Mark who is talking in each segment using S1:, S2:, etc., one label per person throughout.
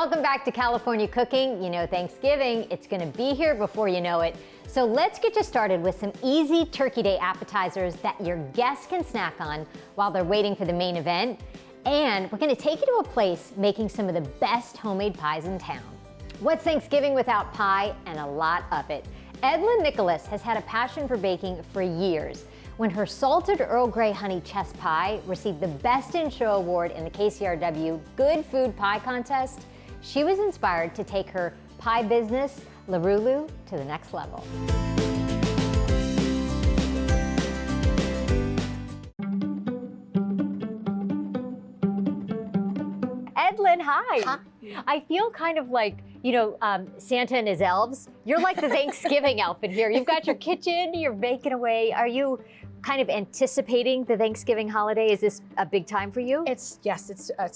S1: Welcome back to California Cooking. You know, Thanksgiving, it's gonna be here before you know it. So let's get you started with some easy Turkey Day appetizers that your guests can snack on while they're waiting for the main event. And we're gonna take you to a place making some of the best homemade pies in town. What's Thanksgiving without pie? And a lot of it. Edlyn Nicholas has had a passion for baking for years. When her salted Earl Grey honey chess pie received the Best in Show award in the KCRW Good Food Pie Contest, she was inspired to take her pie business, Laroolou, to the next level. Edlyn, hi.
S2: Hi.
S1: I feel kind of like, you know, Santa and his elves. You're like the Thanksgiving elf in here. You've got your kitchen, you're baking away. Are you kind of anticipating the Thanksgiving holiday? Is this a big time for you?
S2: It's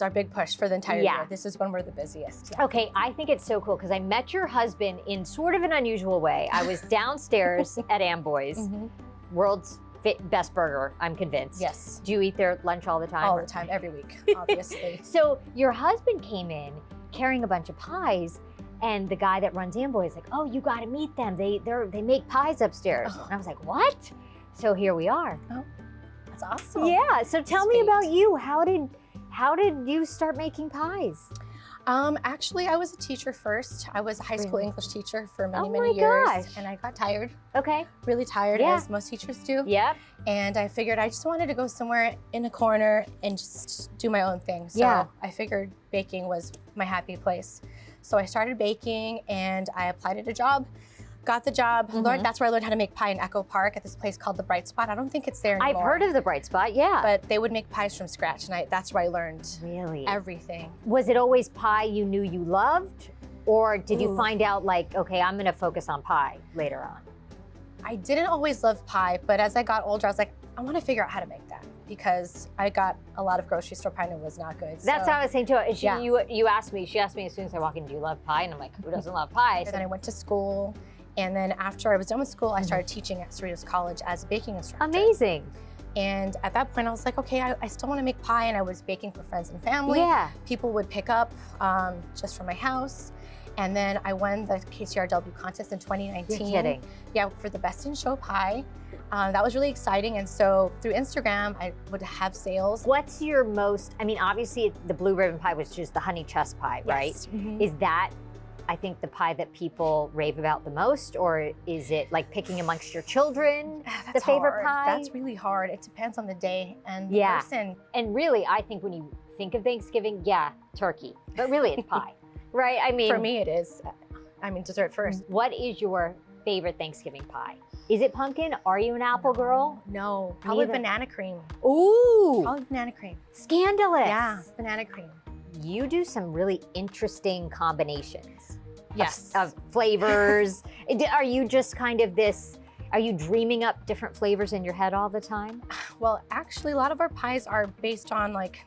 S2: our big push for the entire year. This is when we're the busiest. Yeah.
S1: Okay, I think it's so cool because I met your husband in sort of an unusual way. I was downstairs at Amboy's, world's best burger, I'm convinced.
S2: Yes.
S1: Do you eat their lunch all the time?
S2: All the time, every week, obviously.
S1: So your husband came in carrying a bunch of pies, and the guy that runs Amboy is like, "Oh, you got to meet them. They make pies upstairs." And I was like, "What?" So here we are.
S2: Oh, that's awesome.
S1: Yeah. So tell me about you. How did you start making pies?
S2: Actually, I was a teacher first. I was a high school English teacher for many,
S1: Oh
S2: many
S1: my
S2: years.
S1: gosh.
S2: And I got tired,
S1: Okay.
S2: really tired,
S1: Yeah.
S2: as most teachers do.
S1: Yep.
S2: And I figured I just wanted to go somewhere in a corner and just do my own thing. So
S1: Yeah.
S2: I figured baking was my happy place. So I started baking and I applied at a job. Got the job. That's where I learned how to make pie in Echo Park at this place called The Bright Spot. I don't think it's there anymore.
S1: I've heard of the Bright Spot, yeah.
S2: But they would make pies from scratch, and that's where I learned
S1: Really?
S2: everything.
S1: Was it always pie you knew you loved? Or did you
S2: Ooh.
S1: find out like, okay, I'm gonna focus on pie later on?
S2: I didn't always love pie, but as I got older, I was like, I want to figure out how to make that because I got a lot of grocery store pie and it was not good.
S1: That's
S2: so,
S1: how I was saying to her. She asked me as soon as I walk in, do you love pie? And I'm like, who doesn't love pie?
S2: And then I went to school. And then after I was done with school, I started teaching at Cerritos College as a baking instructor.
S1: Amazing.
S2: And at that point, I was like, okay, I still want to make pie. And I was baking for friends and family.
S1: Yeah.
S2: People would pick up just from my house. And then I won the KCRW contest in 2019.
S1: You're kidding.
S2: Yeah, for the Best in Show pie. That was really exciting. And so through Instagram, I would have sales.
S1: What's your most, I mean, obviously the blue ribbon pie was just the honey chess pie, right?
S2: Yes.
S1: Is that, I think, the pie that people rave about the most, or is it like picking amongst your children, the favorite pie?
S2: That's really hard. It depends on the day and the person.
S1: And really, I think when you think of Thanksgiving, yeah, turkey, but really it's pie, right? I mean,
S2: For me, it is. I mean, dessert first.
S1: What is your favorite Thanksgiving pie? Is it pumpkin? Are you an apple girl?
S2: No, probably
S1: Neither.
S2: banana cream.
S1: Ooh,
S2: Probably banana cream.
S1: scandalous.
S2: Yeah, banana cream.
S1: You do some really interesting combinations.
S2: Yes.
S1: Of flavors. Are you just kind of are you dreaming up different flavors in your head all the time?
S2: Well, actually, a lot of our pies are based on like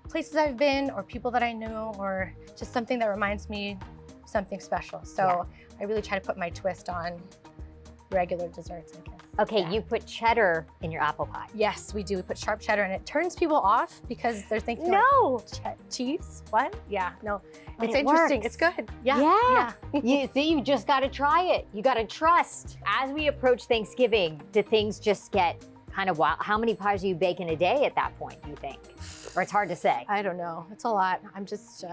S2: places I've been or people that I know or just something that reminds me something special. So I really try to put my twist on regular desserts, I guess.
S1: Okay, you put cheddar in your apple pie.
S2: Yes, we do. We put sharp cheddar and it turns people off because they're thinking
S1: No.
S2: like, cheese? What? Yeah, no.
S1: But
S2: It's
S1: it
S2: interesting.
S1: works.
S2: It's good. Yeah.
S1: Yeah. You see, you just got to try it. You got to trust. As we approach Thanksgiving, do things just get kind of wild? How many pies are you baking a day at that point, do you think? Or it's hard to say.
S2: I don't know. It's a lot. I'm just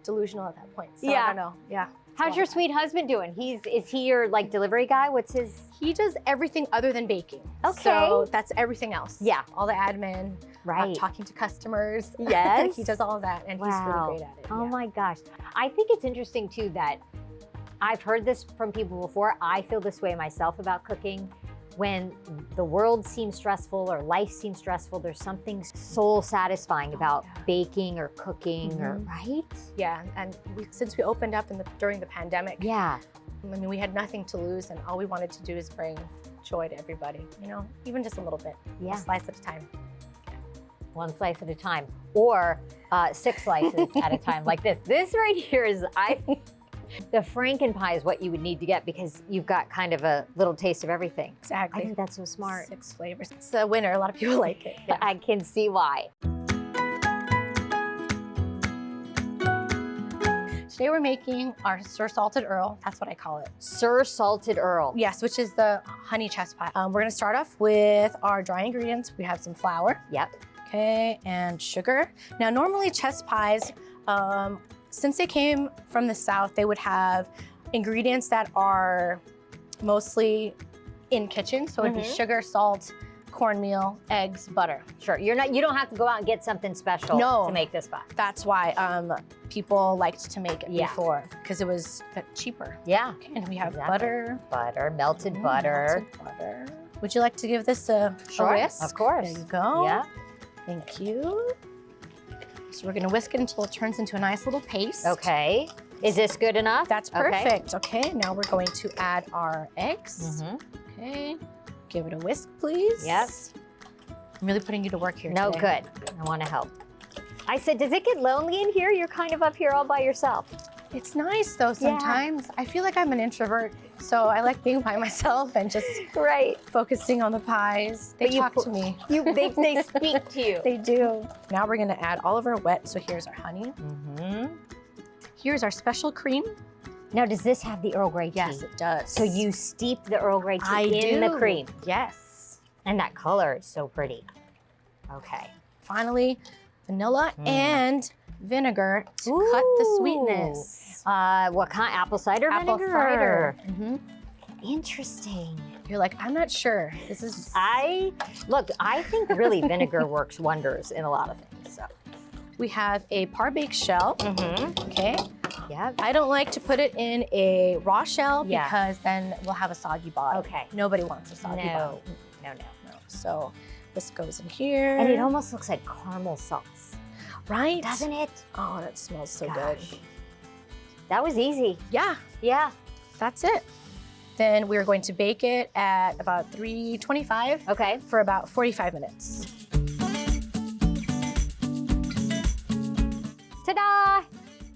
S2: delusional at that point. So
S1: Yeah.
S2: I don't know. Yeah.
S1: How's your sweet husband doing? Is he your like delivery guy? What's his?
S2: He does everything other than baking.
S1: Okay.
S2: So that's everything else.
S1: Yeah.
S2: All the admin,
S1: Right.
S2: talking to customers.
S1: Yes.
S2: He does all of that and he's really great at it.
S1: Oh
S2: yeah.
S1: my gosh. I think it's interesting too that I've heard this from people before. I feel this way myself about cooking. When the world seems stressful or life seems stressful, there's something soul satisfying about baking or cooking, or right?
S2: Yeah, and since we opened up during the pandemic,
S1: Yeah.
S2: I mean, we had nothing to lose and all we wanted to do is bring joy to everybody, you know, even just a little bit,
S1: Yeah.
S2: a slice at a time.
S1: One slice at a time, or 6 slices at a time, like this. This right here is, the Franken pie is what you would need to get because you've got kind of a little taste of everything.
S2: Exactly.
S1: I think that's so smart.
S2: 6 flavors. It's a winner. A lot of people like it. Yeah.
S1: I can see why.
S2: Today we're making our Sir Salted Earl. That's what I call it.
S1: Sir Salted Earl.
S2: Yes, which is the honey chess pie. We're gonna start off with our dry ingredients. We have some flour.
S1: Yep.
S2: Okay, and sugar. Now, normally chess pies, since they came from the South, they would have ingredients that are mostly in kitchen. So it'd be sugar, salt, cornmeal, eggs, butter.
S1: Sure. You don't have to go out and get something special to make this pie.
S2: That's why people liked to make it before, because it was cheaper.
S1: Yeah.
S2: Okay, and we have butter.
S1: Butter, melted butter.
S2: Melted butter. Would you like to give this a whisk?
S1: Of course.
S2: There you go.
S1: Yeah.
S2: Thank you. So we're gonna whisk it until it turns into a nice little paste.
S1: Okay. Is this good enough?
S2: That's perfect. Okay, now we're going to add our eggs. Okay. Give it a whisk, please.
S1: Yes.
S2: I'm really putting you to work here
S1: No,
S2: today.
S1: good. I want to help. I said, does it get lonely in here? You're kind of up here all by yourself.
S2: It's nice though sometimes. I feel like I'm an introvert, so I like being by myself and just focusing on the pies. They talk to me.
S1: They speak to you.
S2: They do. Now we're gonna add all of our wet. So here's our honey. Here's our special cream.
S1: Now, does this have the Earl Grey tea?
S2: Yes, it does.
S1: So you steep the Earl Grey tea in the cream.
S2: Yes.
S1: And that color is so pretty. Okay.
S2: Finally, vanilla and vinegar to cut the sweetness.
S1: What kind? Apple cider
S2: Apple
S1: vinegar?
S2: cider.
S1: Interesting.
S2: You're like, I'm not sure. This is.
S1: I think really vinegar works wonders in a lot of things. So.
S2: We have a par-baked shell. Okay.
S1: Yeah.
S2: I don't like to put it in a raw shell because then we'll have a soggy bottom.
S1: Okay.
S2: Nobody wants a soggy bottom.
S1: No.
S2: So this goes in here.
S1: And it almost looks like caramel sauce.
S2: Right?
S1: Doesn't it?
S2: Oh, that smells so good.
S1: That was easy.
S2: Yeah.
S1: Yeah.
S2: That's it. Then we're going to bake it at about 325 for about 45 minutes.
S1: Ta-da!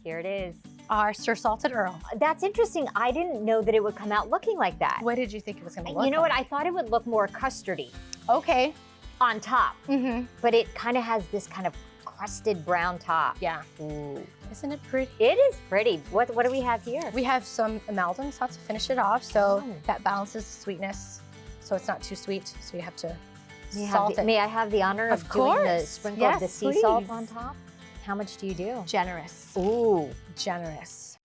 S1: Here it is.
S2: Our Sir Salted Earl.
S1: That's interesting. I didn't know that it would come out looking like that.
S2: What did you think it was going to look like?
S1: You know what? I thought it would look more custardy.
S2: Okay.
S1: On top. But it kind of has this kind of crusted brown top.
S2: Yeah.
S1: Ooh.
S2: Isn't it pretty?
S1: It is pretty. What do we have here?
S2: We have some amalgam salt to finish it off, so that balances the sweetness. So it's not too sweet, so you have to salt it.
S1: May I have the honor of doing the sprinkle of the sea salt on top? How much do you do?
S2: Generous.
S1: Ooh.
S2: Generous.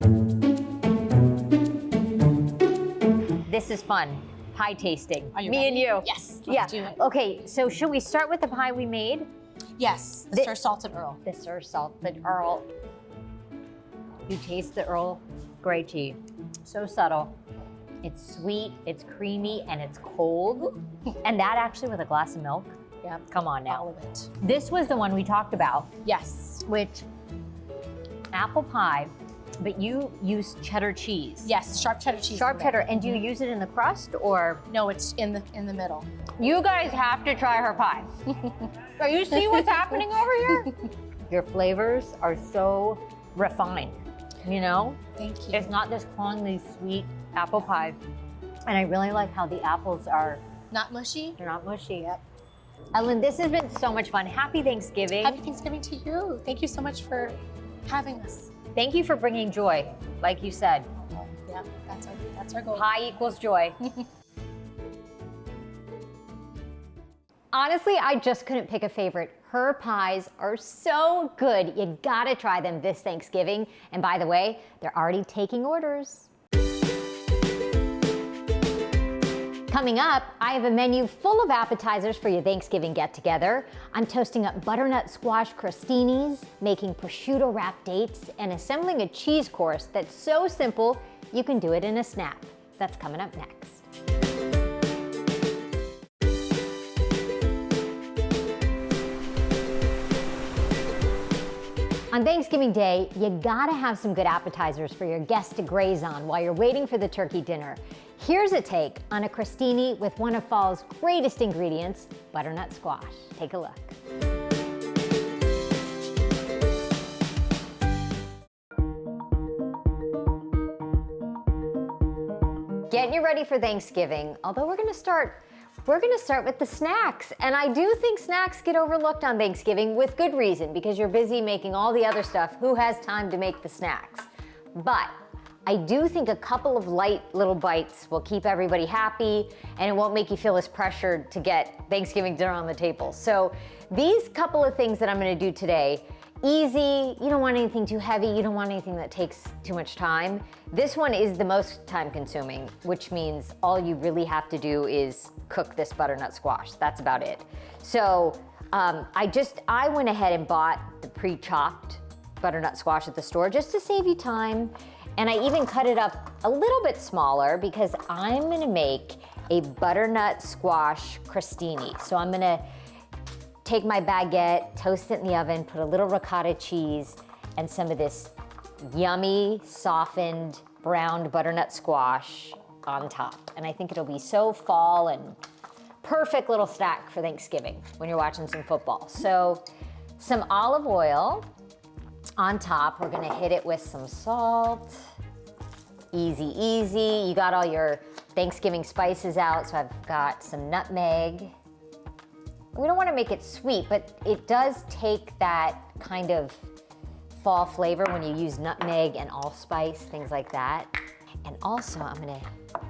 S1: This is fun. Pie tasting.
S2: Are you
S1: Me
S2: ready?
S1: and you.
S2: Yes.
S1: Let's
S2: do it.
S1: Okay, so should we start with the pie we made?
S2: Yes, the Sir Salted Earl.
S1: The Sir Salted Earl. You taste the Earl Grey tea. So subtle. It's sweet, it's creamy, and it's cold. And that actually with a glass of milk.
S2: Yeah.
S1: Come on now.
S2: All of it.
S1: This was the one we talked about.
S2: Yes.
S1: Which, apple pie, but you use cheddar cheese.
S2: Yes, sharp cheddar cheese.
S1: Sharp cheddar, and do you use it in the crust or?
S2: No, it's in the middle.
S1: You guys have to try her pie. Are you see what's happening over here? Your flavors are so refined, you know?
S2: Thank you.
S1: It's not this clawingly sweet apple pie. And I really like how the apples are
S2: not mushy.
S1: They're not mushy. Yep. Ellen, this has been so much fun. Happy Thanksgiving.
S2: Happy Thanksgiving to you. Thank you so much for having us.
S1: Thank you for bringing joy, like you said.
S2: Yeah, that's our goal.
S1: Pie equals joy. Honestly, I just couldn't pick a favorite. Her pies are so good. You gotta try them this Thanksgiving. And by the way, they're already taking orders. Coming up, I have a menu full of appetizers for your Thanksgiving get-together. I'm toasting up butternut squash crostinis, making prosciutto wrap dates, and assembling a cheese course that's so simple you can do it in a snap. That's coming up next. On Thanksgiving Day, you gotta have some good appetizers for your guests to graze on while you're waiting for the turkey dinner. Here's a take on a crostini with one of fall's greatest ingredients, butternut squash. Take a look. Getting you ready for Thanksgiving, although we're gonna start with the snacks. And I do think snacks get overlooked on Thanksgiving with good reason, because you're busy making all the other stuff. Who has time to make the snacks? But I do think a couple of light little bites will keep everybody happy, and it won't make you feel as pressured to get Thanksgiving dinner on the table. So these couple of things that I'm gonna do today, easy, you don't want anything too heavy, you don't want anything that takes too much time. This one is the most time consuming, which means all you really have to do is cook this butternut squash. That's about it. So I went ahead and bought the pre-chopped butternut squash at the store just to save you time. And I even cut it up a little bit smaller because I'm gonna make a butternut squash crostini. So I'm gonna take my baguette, toast it in the oven, put a little ricotta cheese and some of this yummy, softened, browned butternut squash on top. And I think it'll be so fall and perfect little snack for Thanksgiving when you're watching some football. So some olive oil on top. We're gonna hit it with some salt. Easy, easy. You got all your Thanksgiving spices out, so I've got some nutmeg. We don't wanna make it sweet, but it does take that kind of fall flavor when you use nutmeg and allspice, things like that. And also I'm gonna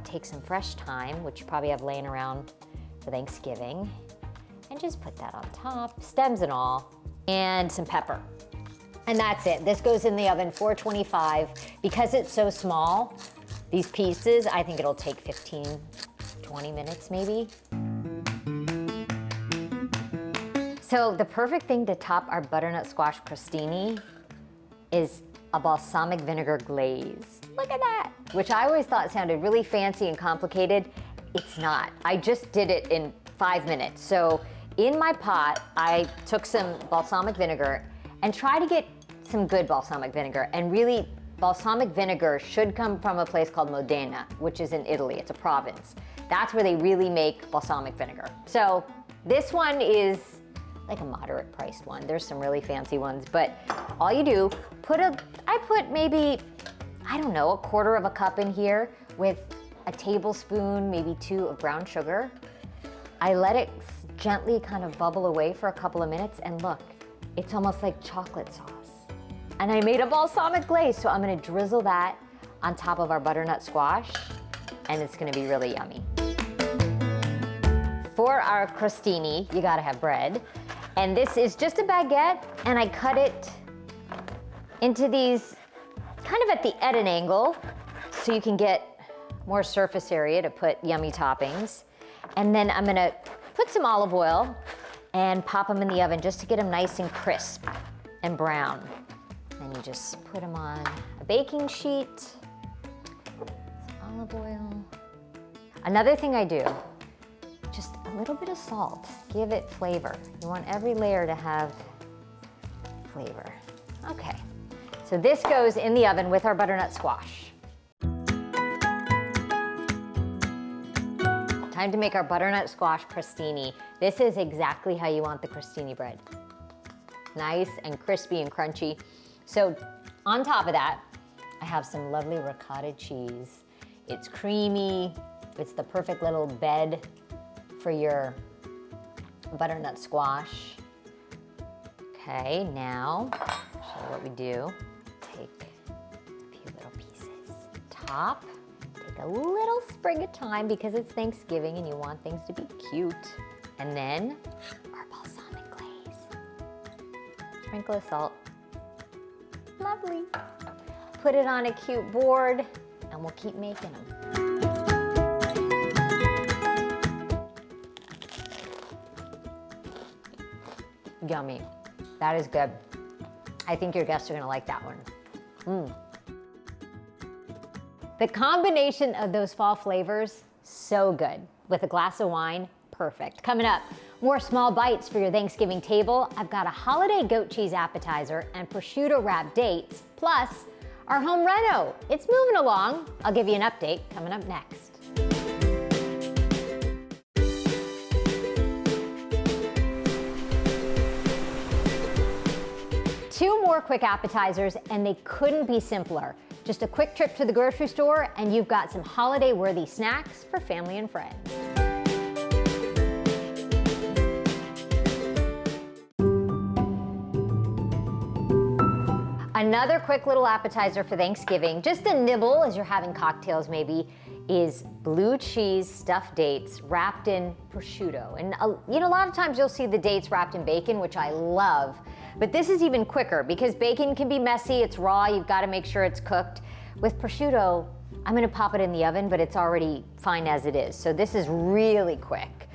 S1: take some fresh thyme, which you probably have laying around for Thanksgiving, and just put that on top, stems and all, and some pepper. And that's it. This goes in the oven, 425. Because it's so small, these pieces, I think it'll take 15, 20 minutes maybe. So the perfect thing to top our butternut squash crostini is a balsamic vinegar glaze. Look at that, which I always thought sounded really fancy and complicated. It's not. I just did it in 5 minutes. So in my pot, I took some balsamic vinegar and try to get some good balsamic vinegar. And really, balsamic vinegar should come from a place called Modena, which is in Italy. It's a province. That's where they really make balsamic vinegar. So this one is like a moderate priced one. There's some really fancy ones, but all you do, I put maybe, I don't know, 1/4 cup in here with a tablespoon, maybe 2 of brown sugar. I let it gently kind of bubble away for a couple of minutes, and look, it's almost like chocolate sauce. And I made a balsamic glaze, so I'm gonna drizzle that on top of our butternut squash, and it's gonna be really yummy. For our crostini, you gotta have bread. And this is just a baguette, and I cut it into these kind of at an angle, so you can get more surface area to put yummy toppings. And then I'm gonna put some olive oil and pop them in the oven just to get them nice and crisp and brown. Then you just put them on a baking sheet, some olive oil. Another thing I do, just a little bit of salt, give it flavor. You want every layer to have flavor. Okay, so this goes in the oven with our butternut squash. Time to make our butternut squash crostini. This is exactly how you want the crostini bread. Nice and crispy and crunchy. So on top of that, I have some lovely ricotta cheese. It's creamy. It's the perfect little bed for your butternut squash. Okay, now, show you what we do. Take a few little pieces. Top, take a little sprig of thyme because it's Thanksgiving and you want things to be cute. And then our balsamic glaze. Sprinkle of salt. Lovely. Put it on a cute board and we'll keep making them. Yummy. That is good. I think your guests are gonna like that one. The combination of those fall flavors, so good. With a glass of wine, perfect. Coming up, more small bites for your Thanksgiving table. I've got a holiday goat cheese appetizer and prosciutto wrapped dates, plus our home reno. It's moving along. I'll give you an update coming up next. 2 more quick appetizers, and they couldn't be simpler. Just a quick trip to the grocery store, and you've got some holiday-worthy snacks for family and friends. Another quick little appetizer for Thanksgiving, just a nibble as you're having cocktails maybe, is blue cheese stuffed dates wrapped in prosciutto. And you know, a lot of times you'll see the dates wrapped in bacon, which I love, but this is even quicker because bacon can be messy, it's raw, you've got to make sure it's cooked. With prosciutto, I'm gonna pop it in the oven, but it's already fine as it is. So this is really quick.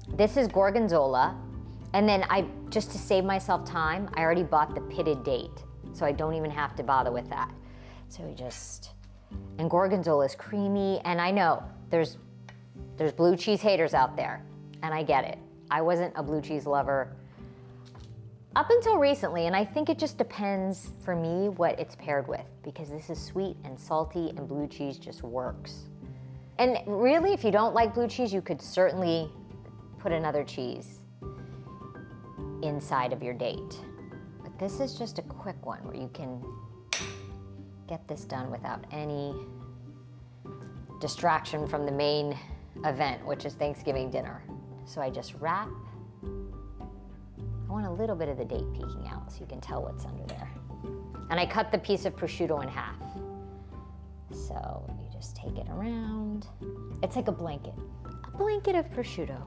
S1: This is gorgonzola, and then just to save myself time, I already bought the pitted date, so I don't even have to bother with that. So and gorgonzola is creamy, and I know there's blue cheese haters out there, and I get it. I wasn't a blue cheese lover up until recently, and I think it just depends for me what it's paired with, because this is sweet and salty, and blue cheese just works. And really, if you don't like blue cheese, you could certainly put another cheese inside of your date. But this is just a quick one where you can get this done without any distraction from the main event, which is Thanksgiving dinner. So I just wrap. I want a little bit of the date peeking out so you can tell what's under there. And I cut the piece of prosciutto in half. So you just take it around. It's like a blanket of prosciutto.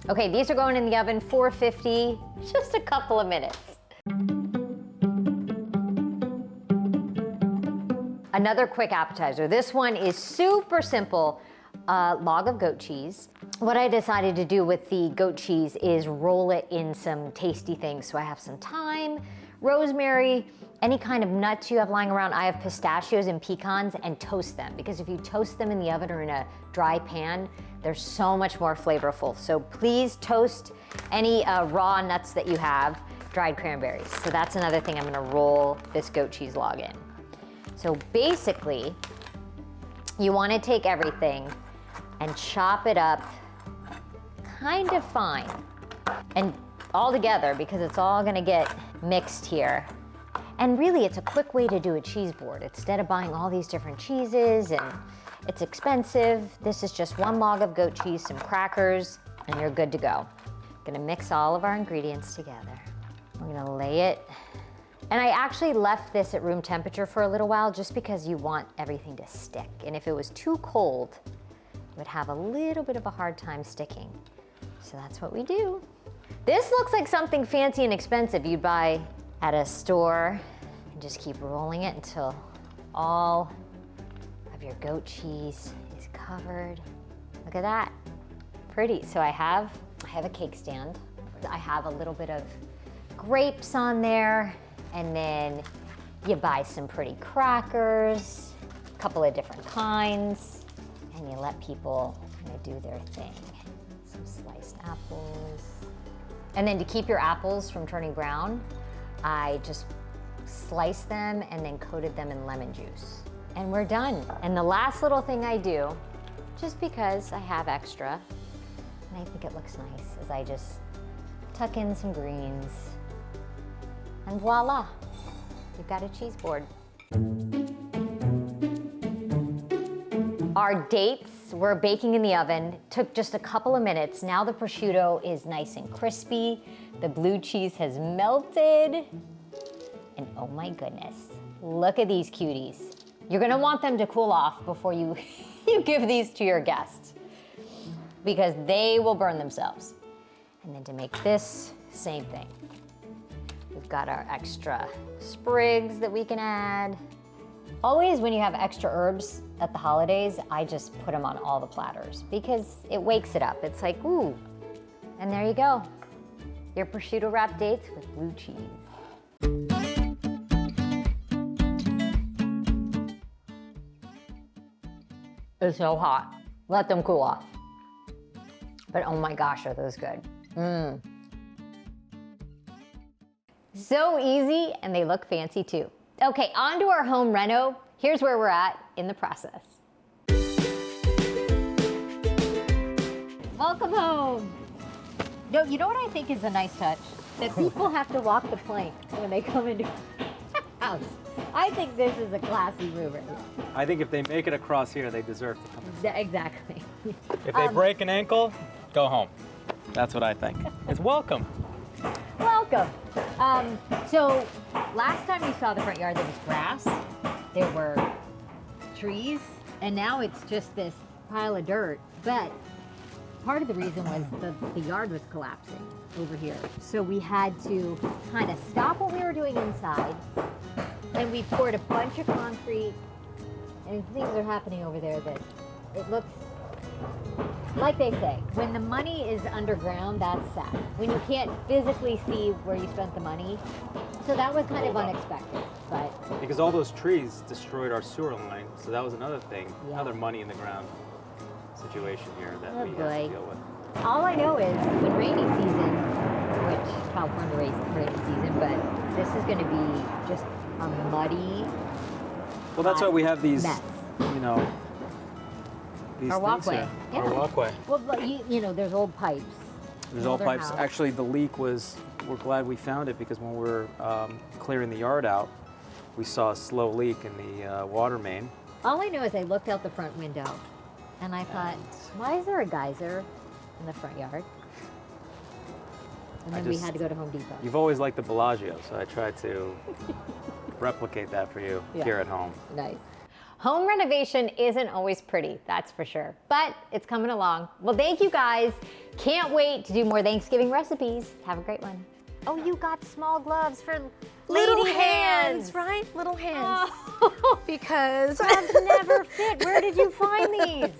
S1: Okay, these are going in the oven, 450, just a couple of minutes. Another quick appetizer. This one is super simple, log of goat cheese. What I decided to do with the goat cheese is roll it in some tasty things. So I have some thyme, rosemary, any kind of nuts you have lying around. I have pistachios and pecans, and toast them, because if you toast them in the oven or in a dry pan, they're so much more flavorful. So please toast any raw nuts that you have, dried cranberries. So that's another thing I'm gonna roll this goat cheese log in. So basically, you wanna take everything and chop it up kind of fine and all together, because it's all gonna get mixed here. And really, it's a quick way to do a cheese board. Instead of buying all these different cheeses and it's expensive, this is just one log of goat cheese, some crackers, and you're good to go. Gonna mix all of our ingredients together. We're gonna lay it. And I actually left this at room temperature for a little while just because you want everything to stick. And if it was too cold, it would have a little bit of a hard time sticking. So that's what we do. This looks like something fancy and expensive you'd buy at a store, and just keep rolling it until all of your goat cheese is covered. Look at that, pretty. So I have a cake stand. I have a little bit of grapes on there, and then you buy some pretty crackers, a couple of different kinds, and you let people kind of do their thing. Some sliced apples. And then to keep your apples from turning brown, I just sliced them and then coated them in lemon juice. And we're done. And the last little thing I do, just because I have extra, and I think it looks nice, is I just tuck in some greens, and voila, you've got a cheese board. Our dates were baking in the oven, took just a couple of minutes. Now the prosciutto is nice and crispy. The blue cheese has melted. And oh my goodness, look at these cuties. You're gonna want them to cool off before you give these to your guests, because they will burn themselves. And then to make this, same thing. We've got our extra sprigs that we can add. Always when you have extra herbs at the holidays, I just put them on all the platters because it wakes it up. It's like, ooh, and there you go. Your prosciutto wrapped dates with blue cheese. It's so hot. Let them cool off. But oh my gosh, are those good. Mmm. So easy, and they look fancy too. Okay, on to our home reno. Here's where we're at in the process. Welcome home. No, you know what I think is a nice touch? That people have to walk the plank when they come into a house. I think this is a classy move right here.
S3: I think if they make it across here, they deserve to come in.
S1: Exactly.
S3: If they break an ankle, go home. That's what I think. It's welcome.
S1: Welcome. So last time you saw the front yard, there was grass, there were trees, and now it's just this pile of dirt. But part of the reason was the yard was collapsing over here. So we had to kind of stop what we were doing inside, and we poured a bunch of concrete, and things are happening over there that it looks, like they say, when the money is underground, that's sad. When you can't physically see where you spent the money. So that was kind of unexpected, but.
S3: Because all those trees destroyed our sewer line, so that was another thing,
S1: Yeah.
S3: another money in the ground situation here that
S1: Oh,
S3: we have
S1: boy.
S3: to deal with.
S1: All I know is when rainy season, which California rainy season, but this is gonna be just a muddy,
S3: Well, that's why we have these,
S1: mess.
S3: you know, these
S1: Our
S3: things
S1: walkway.
S3: here.
S1: Yeah.
S3: Our walkway.
S1: Well, but you know, there's old pipes.
S3: There's
S1: in
S3: all
S1: older
S3: pipes.
S1: house.
S3: Actually, the leak was, we're glad we found it because when we were clearing the yard out, we saw a slow leak in the water main.
S1: All I know is I looked out the front window and I thought, why is there a geyser in the front yard? And then we had to go to Home Depot.
S3: You've always liked the Bellagio, so I tried to replicate that for you
S1: Yeah.
S3: here at home.
S1: Nice. Home renovation isn't always pretty, that's for sure, but it's coming along. Well, thank you guys. Can't wait to do more Thanksgiving recipes. Have a great one. Oh, you got small gloves for
S2: Little
S1: lady
S2: hands, right? Little hands.
S1: Oh,
S2: Because
S1: gloves never fit. Where did you find these?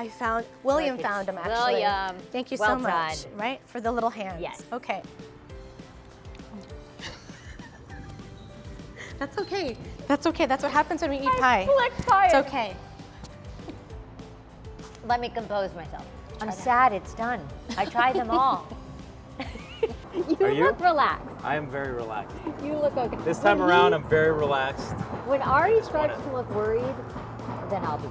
S2: I found, William
S1: Look,
S2: found them
S1: it's
S2: actually.
S1: William.
S2: Thank you
S1: Well
S2: so much,
S1: done.
S2: right? For the little hands.
S1: Yes.
S2: Okay. That's okay. That's okay. That's what happens when we eat pie.
S1: Flicked pie.
S2: It's okay.
S1: Let me compose myself. I'm
S2: that.
S1: sad it's done. I tried them all. You
S3: Are you?
S1: look relaxed.
S3: I am very relaxed.
S1: You look okay.
S3: This time
S1: When
S3: around,
S1: he-
S3: I'm very relaxed.
S1: When Ari starts to look worried, then I'll be.